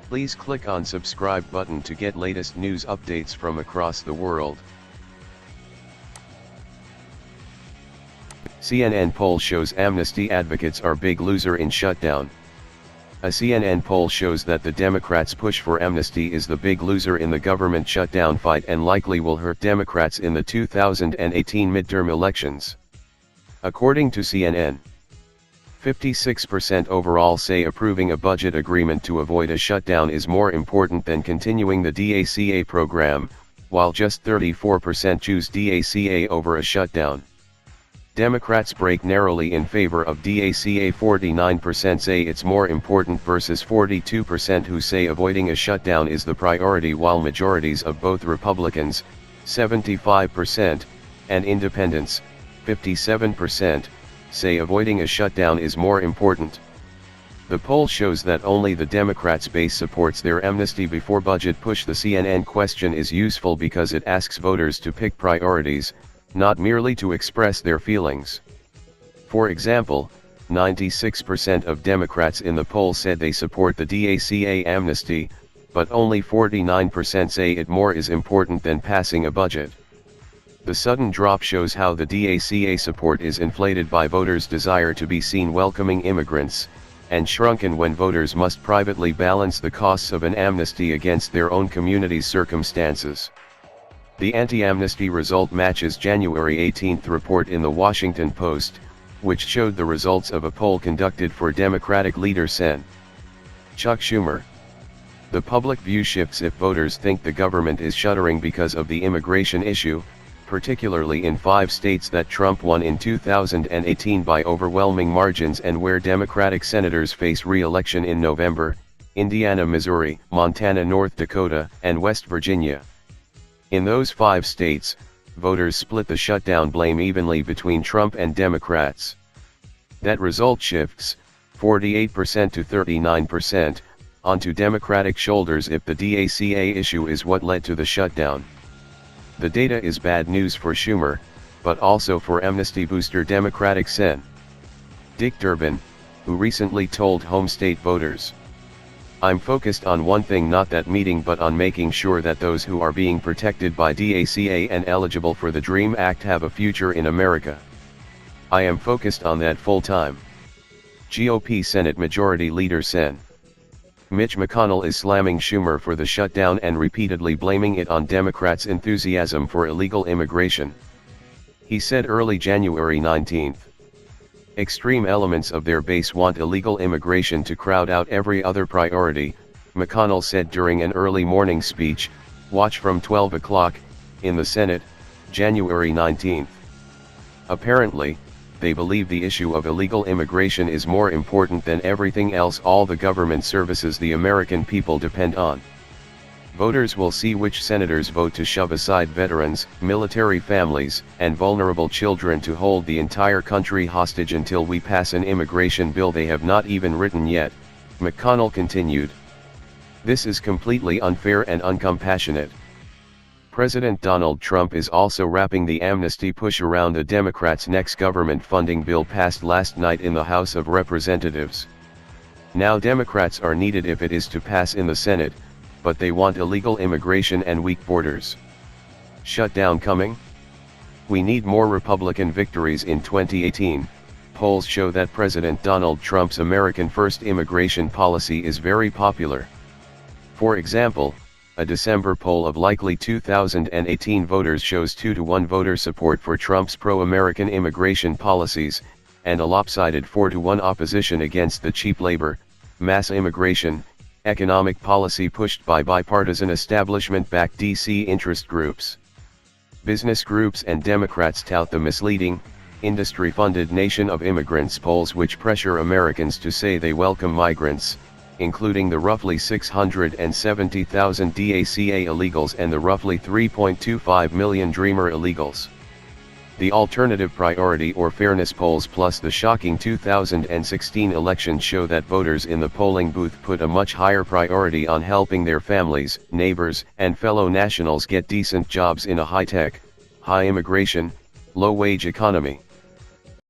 Please click on subscribe button to get latest news updates from across the world. CNN poll shows amnesty advocates are big loser in shutdown. A CNN poll shows that the Democrats' push for amnesty is the big loser in the government shutdown fight and likely will hurt Democrats in the 2018 midterm elections. According to CNN, 56% overall say approving a budget agreement to avoid a shutdown is more important than continuing the DACA program, while just 34% choose DACA over a shutdown. Democrats break narrowly in favor of DACA. 49% say it's more important versus 42% who say avoiding a shutdown is the priority, while majorities of both Republicans, 75%, and independents, 57%, say avoiding a shutdown is more important. The poll shows that only the Democrats' base supports their amnesty-before-budget push. The CNN question is useful because it asks voters to pick priorities, not merely to express their feelings. For example, 96% of Democrats in the poll said they support the DACA amnesty, but only 49% say it more is important than passing a budget. The sudden drop shows how the DACA support is inflated by voters' desire to be seen welcoming immigrants, and shrunken when voters must privately balance the costs of an amnesty against their own community's circumstances. The anti-amnesty result matches January 18 report in the Washington Post, which showed the results of a poll conducted for Democratic leader Sen. Chuck Schumer. The public view shifts if voters think the government is shuttering because of the immigration issue, particularly in 5 states that Trump won in 2018 by overwhelming margins and where Democratic senators face re-election in November: Indiana, Missouri, Montana, North Dakota, and West Virginia. In those 5 states, voters split the shutdown blame evenly between Trump and Democrats. That result shifts, 48% to 39%, onto Democratic shoulders if the DACA issue is what led to the shutdown. The data is bad news for Schumer, but also for amnesty booster Democratic Sen. Dick Durbin, who recently told home state voters, "I'm focused on one thing, not that meeting, but on making sure that those who are being protected by DACA and eligible for the DREAM Act have a future in America. I am focused on that full time." GOP Senate Majority Leader Sen. Mitch McConnell is slamming Schumer for the shutdown and repeatedly blaming it on Democrats' enthusiasm for illegal immigration. He said early January 19, "Extreme elements of their base want illegal immigration to crowd out every other priority," McConnell said during an early morning speech, watch from 12 o'clock, in the Senate, January 19. Apparently, they believe the issue of illegal immigration is more important than everything else, all the government services the American people depend on. Voters will see which senators vote to shove aside veterans, military families, and vulnerable children to hold the entire country hostage until we pass an immigration bill they have not even written yet, McConnell continued. This is completely unfair and uncompassionate. President Donald Trump is also wrapping the amnesty push around the Democrats' next government funding bill passed last night in the House of Representatives. Now Democrats are needed if it is to pass in the Senate, but they want illegal immigration and weak borders. Shutdown coming? We need more Republican victories in 2018. Polls show that President Donald Trump's American First immigration policy is very popular. For example, a December poll of likely 2018 voters shows 2-to-1 voter support for Trump's pro-American immigration policies, and a lopsided 4-to-1 opposition against the cheap labor, mass immigration, economic policy pushed by bipartisan establishment-backed D.C. interest groups. Business groups and Democrats tout the misleading, industry-funded Nation of Immigrants polls, which pressure Americans to say they welcome migrants, including the roughly 670,000 DACA illegals and the roughly 3.25 million Dreamer illegals. The Alternative Priority or Fairness polls plus the shocking 2016 election show that voters in the polling booth put a much higher priority on helping their families, neighbors, and fellow nationals get decent jobs in a high-tech, high-immigration, low-wage economy.